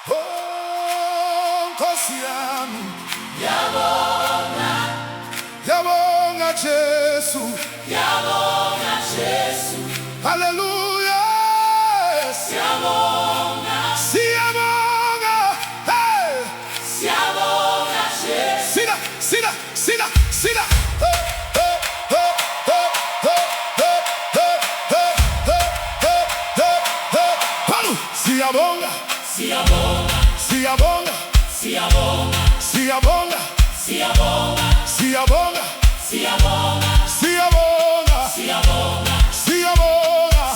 Oh, Nkosi yami, Ngiyabonga, ngiyabonga Jesu, ngiyabonga Jesu, haleluya. siyabonga, Siyabonga, hey, siyabonga Jesu, sida, sida, sida, sida. Hey, hey, hey, hey, hey, hey, hey, hey, hey, hey, hey, hey. Palu, siyabonga, siyabonga, siyabonga, siyabonga, siyabonga, siyabonga, siyabonga, siyabonga, siyabonga, siyabonga, siyabonga,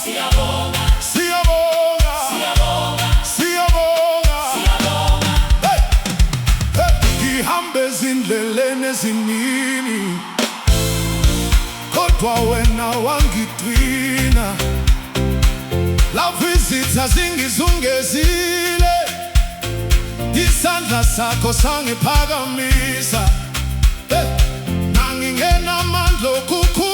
siyabonga, siyabonga, siyabonga, siyabonga. siyabonga, Hey, hey. Ngihambe ezindleleni eziningi, kodwa wena wangigcina. Lapho izitha zingizungezile, isandla sakho sangiphakamisa. Hey, nangingenamandla okukhuluma.